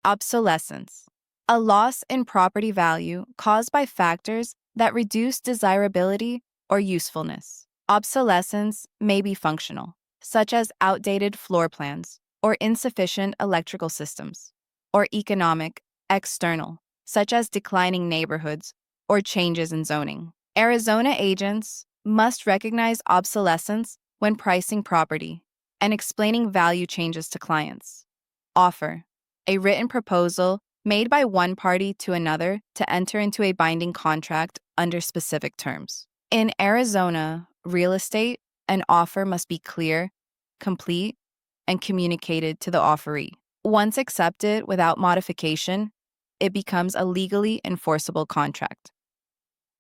Obsolescence. A loss in property value caused by factors that reduce desirability or usefulness. Obsolescence may be functional, such as outdated floor plans or insufficient electrical systems, or economic, external, such as declining neighborhoods or changes in zoning. Arizona agents must recognize obsolescence when pricing property and explaining value changes to clients. Offer. A written proposal made by one party to another to enter into a binding contract under specific terms. In Arizona, real estate, an offer must be clear, complete, and communicated to the offeree. Once accepted without modification, it becomes a legally enforceable contract.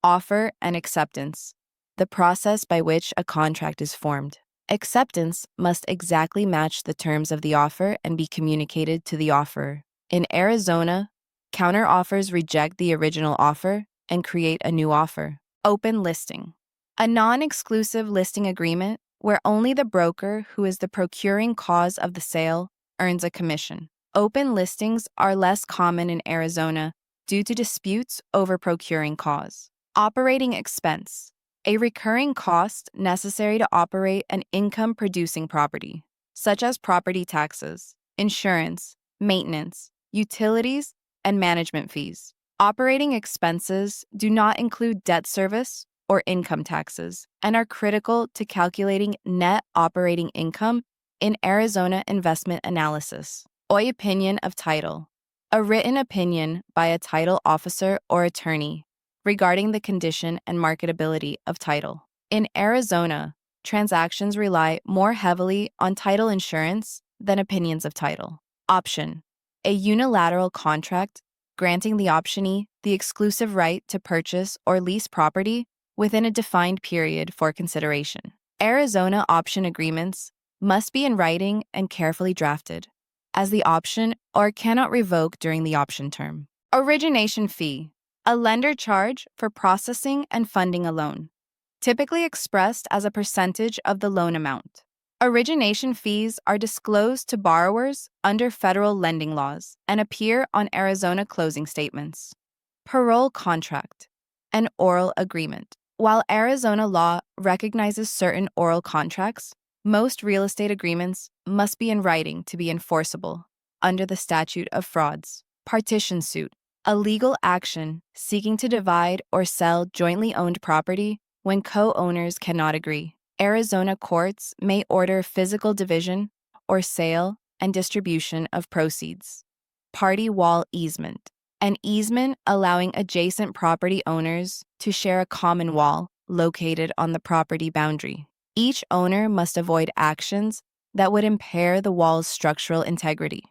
Offer and acceptance, the process by which a contract is formed. Acceptance must exactly match the terms of the offer and be communicated to the offerer. In Arizona, counteroffers reject the original offer and create a new offer. Open listing. A non-exclusive listing agreement where only the broker who is the procuring cause of the sale earns a commission. Open listings are less common in Arizona due to disputes over procuring cause. Operating expense. A recurring cost necessary to operate an income-producing property, such as property taxes, insurance, maintenance, utilities, and management fees. Operating expenses do not include debt service or income taxes and are critical to calculating net operating income in Arizona investment analysis. Opinion of title. A written opinion by a title officer or attorney regarding the condition and marketability of title. In Arizona, transactions rely more heavily on title insurance than opinions of title. Option. A unilateral contract granting the optionee the exclusive right to purchase or lease property within a defined period for consideration. Arizona option agreements must be in writing and carefully drafted, as the option or cannot revoke during the option term. Origination fee. A lender charge for processing and funding a loan, typically expressed as a percentage of the loan amount. Origination fees are disclosed to borrowers under federal lending laws and appear on Arizona closing statements. Parole contract, an oral agreement. While Arizona law recognizes certain oral contracts, most real estate agreements must be in writing to be enforceable under the statute of frauds. Partition suit. A legal action seeking to divide or sell jointly owned property when co-owners cannot agree. Arizona courts may order physical division or sale and distribution of proceeds. Party wall easement. An easement allowing adjacent property owners to share a common wall located on the property boundary. Each owner must avoid actions that would impair the wall's structural integrity.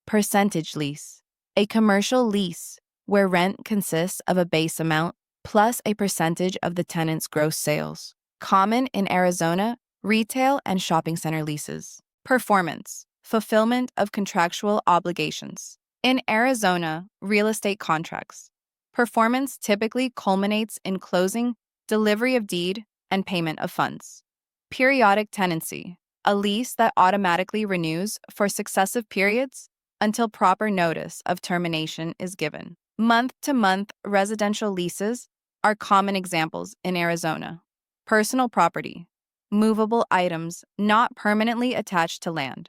Percentage lease. A commercial lease where rent consists of a base amount plus a percentage of the tenant's gross sales. Common in Arizona, retail and shopping center leases. Performance. Fulfillment of contractual obligations. In Arizona, real estate contracts. Performance typically culminates in closing, delivery of deed, and payment of funds. Periodic tenancy. A lease that automatically renews for successive periods until proper notice of termination is given. Month-to-month residential leases are common examples in Arizona. Personal property, movable items not permanently attached to land,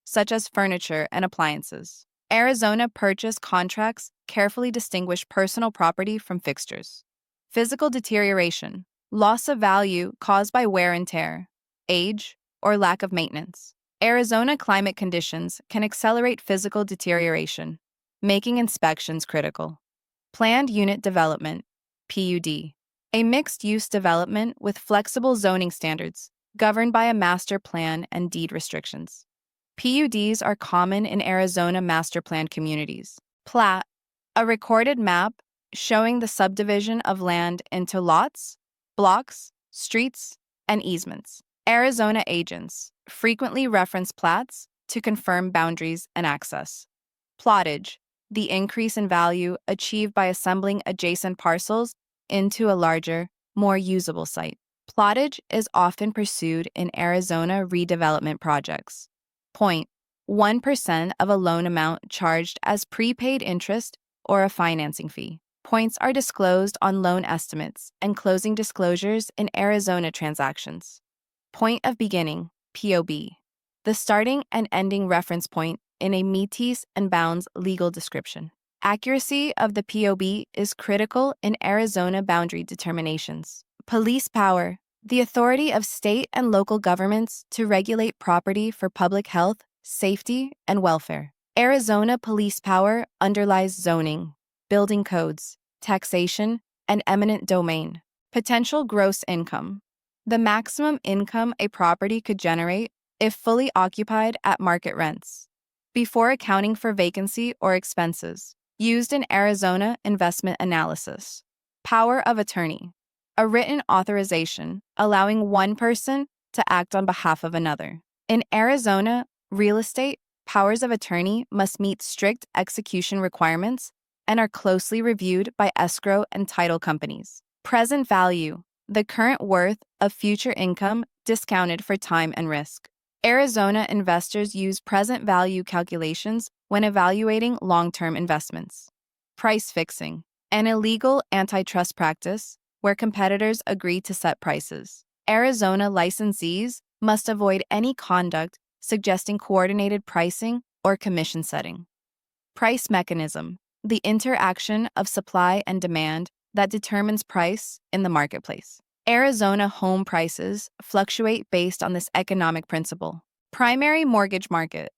such as furniture and appliances. Arizona purchase contracts carefully distinguish personal property from fixtures. Physical deterioration, loss of value caused by wear and tear, age, or lack of maintenance. Arizona climate conditions can accelerate physical deterioration, making inspections critical. Planned unit development, PUD. A mixed-use development with flexible zoning standards, governed by a master plan and deed restrictions. PUDs are common in Arizona master plan communities. Plat. A recorded map showing the subdivision of land into lots, blocks, streets, and easements. Arizona agents frequently reference plats to confirm boundaries and access. Plottage, the increase in value achieved by assembling adjacent parcels into a larger, more usable site. Plottage is often pursued in Arizona redevelopment projects. Point. 1% of a loan amount charged as prepaid interest or a financing fee. Points are disclosed on loan estimates and closing disclosures in Arizona transactions. Point of beginning, POB. The starting and ending reference point in a metes and bounds legal description. Accuracy of the POB is critical in Arizona boundary determinations. Police power, the authority of state and local governments to regulate property for public health, safety, and welfare. Arizona police power underlies zoning, building codes, taxation, and eminent domain. Potential gross income, the maximum income a property could generate if fully occupied at market rents, before accounting for vacancy or expenses, used in Arizona investment analysis. Power of attorney, a written authorization allowing one person to act on behalf of another. In Arizona, real estate powers of attorney must meet strict execution requirements and are closely reviewed by escrow and title companies. Present value, the current worth of future income discounted for time and risk. Arizona investors use present value calculations when evaluating long-term investments. Price fixing, an illegal antitrust practice where competitors agree to set prices. Arizona licensees must avoid any conduct suggesting coordinated pricing or commission setting. Price mechanism, the interaction of supply and demand that determines price in the marketplace. Arizona home prices fluctuate based on this economic principle. Primary mortgage market,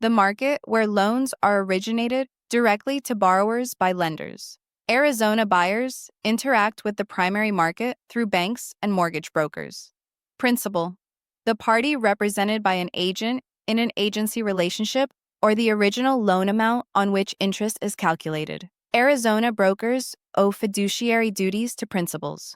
the market where loans are originated directly to borrowers by lenders. Arizona buyers interact with the primary market through banks and mortgage brokers. Principal, the party represented by an agent in an agency relationship or the original loan amount on which interest is calculated. Arizona brokers owe fiduciary duties to principals.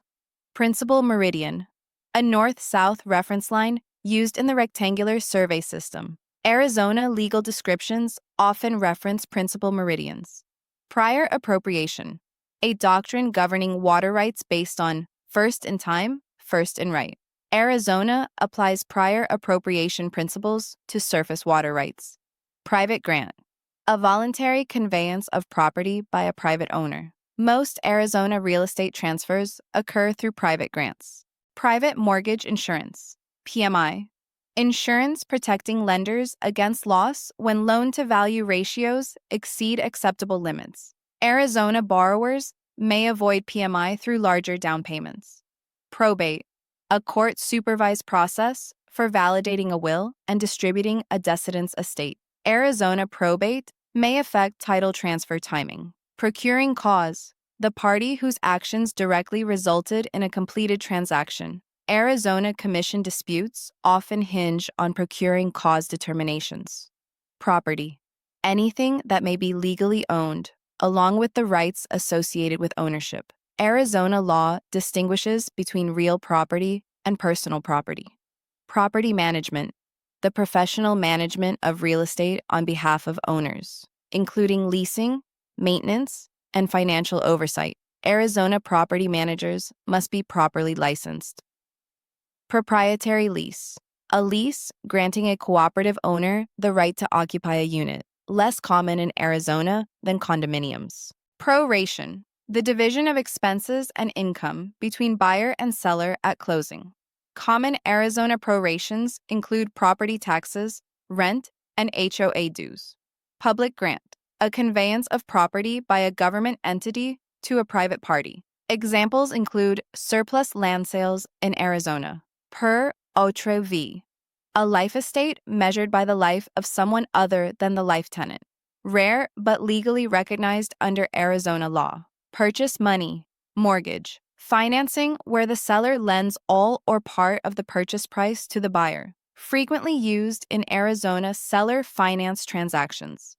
Principal meridian, a north-south reference line used in the rectangular survey system. Arizona legal descriptions often reference principal meridians. Prior appropriation, a doctrine governing water rights based on first in time, first in right. Arizona applies prior appropriation principles to surface water rights. Private grant, a voluntary conveyance of property by a private owner. Most Arizona real estate transfers occur through private grants. Private mortgage insurance, PMI, insurance protecting lenders against loss when loan-to-value ratios exceed acceptable limits. Arizona borrowers may avoid PMI through larger down payments. Probate, a court-supervised process for validating a will and distributing a decedent's estate. Arizona probate may affect title transfer timing. Procuring cause, the party whose actions directly resulted in a completed transaction. Arizona commission disputes often hinge on procuring cause determinations. Property, anything that may be legally owned, along with the rights associated with ownership. Arizona law distinguishes between real property and personal property. Property management, the professional management of real estate on behalf of owners, including leasing, maintenance, and financial oversight. Arizona property managers must be properly licensed. Proprietary lease, a lease granting a cooperative owner the right to occupy a unit, less common in Arizona than condominiums. Proration, the division of expenses and income between buyer and seller at closing. Common Arizona prorations include property taxes, rent, and HOA dues. Public grant, a conveyance of property by a government entity to a private party. Examples include surplus land sales in Arizona, per otro v, a life estate measured by the life of someone other than the life tenant, rare but legally recognized under Arizona law. Purchase money, mortgage, financing where the seller lends all or part of the purchase price to the buyer, frequently used in Arizona seller finance transactions.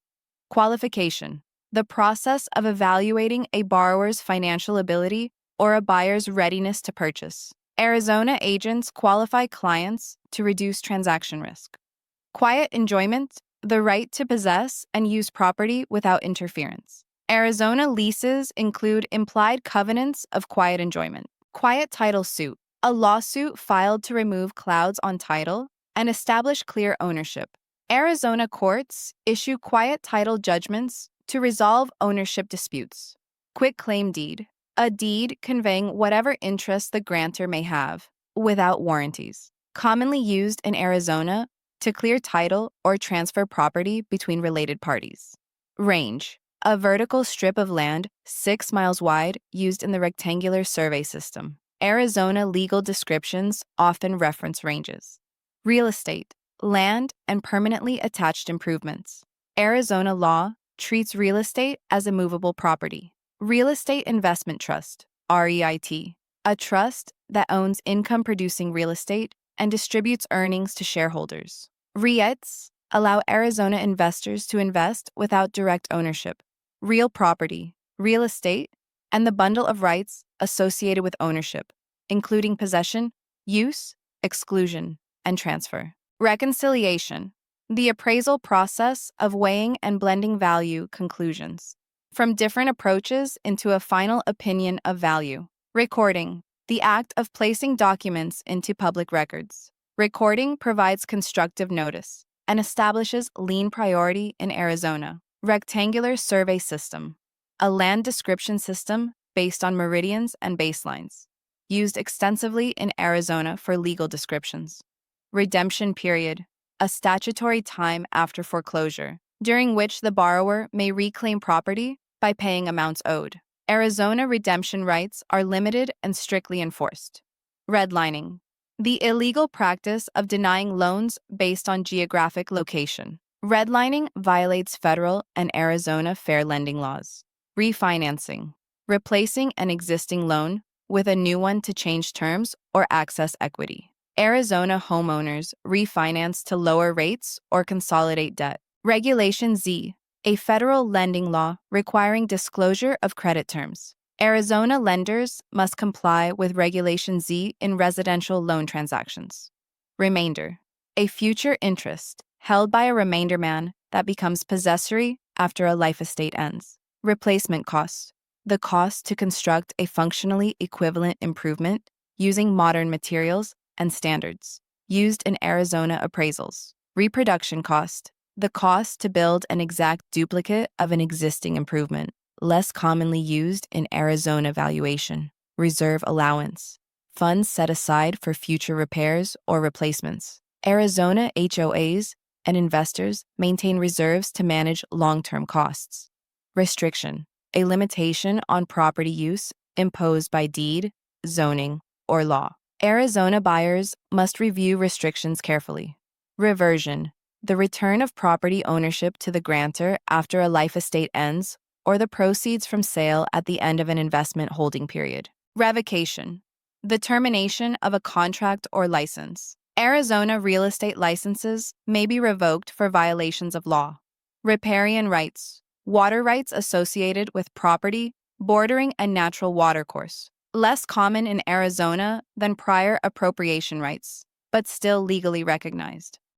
Qualification, the process of evaluating a borrower's financial ability or a buyer's readiness to purchase. Arizona agents qualify clients to reduce transaction risk. Quiet enjoyment, the right to possess and use property without interference. Arizona leases include implied covenants of quiet enjoyment. Quiet title suit, a lawsuit filed to remove clouds on title and establish clear ownership. Arizona courts issue quiet title judgments to resolve ownership disputes. Quitclaim deed, a deed conveying whatever interest the grantor may have, without warranties. Commonly used in Arizona to clear title or transfer property between related parties. Range, a vertical strip of land 6 miles wide used in the rectangular survey system. Arizona legal descriptions often reference ranges. Real estate, land and permanently attached improvements. Arizona law treats real estate as a movable property. Real Estate Investment Trust, REIT, a trust that owns income-producing real estate and distributes earnings to shareholders. REITs allow Arizona investors to invest without direct ownership. Real property, real estate, and the bundle of rights associated with ownership, including possession, use, exclusion, and transfer. Reconciliation, the appraisal process of weighing and blending value conclusions from different approaches into a final opinion of value. Recording, the act of placing documents into public records. Recording provides constructive notice and establishes lien priority in Arizona. Rectangular survey system, a land description system based on meridians and baselines, used extensively in Arizona for legal descriptions. Redemption period, a statutory time after foreclosure, during which the borrower may reclaim property by paying amounts owed. Arizona redemption rights are limited and strictly enforced. Redlining, the illegal practice of denying loans based on geographic location. Redlining violates federal and Arizona fair lending laws. Refinancing, replacing an existing loan with a new one to change terms or access equity. Arizona homeowners refinance to lower rates or consolidate debt. Regulation Z, a federal lending law requiring disclosure of credit terms. Arizona lenders must comply with Regulation Z in residential loan transactions. Remainder, a future interest held by a remainder man that becomes possessory after a life estate ends. Replacement cost, the cost to construct a functionally equivalent improvement using modern materials and standards, used in Arizona appraisals. Reproduction cost, the cost to build an exact duplicate of an existing improvement, less commonly used in Arizona valuation. Reserve allowance, funds set aside for future repairs or replacements. Arizona HOAs and investors maintain reserves to manage long-term costs. Restriction, a limitation on property use imposed by deed, zoning, or law. Arizona buyers must review restrictions carefully. Reversion, the return of property ownership to the grantor after a life estate ends or the proceeds from sale at the end of an investment holding period. Revocation, the termination of a contract or license. Arizona real estate licenses may be revoked for violations of law. Riparian rights, water rights associated with property bordering a natural watercourse. Less common in Arizona than prior appropriation rights, but still legally recognized.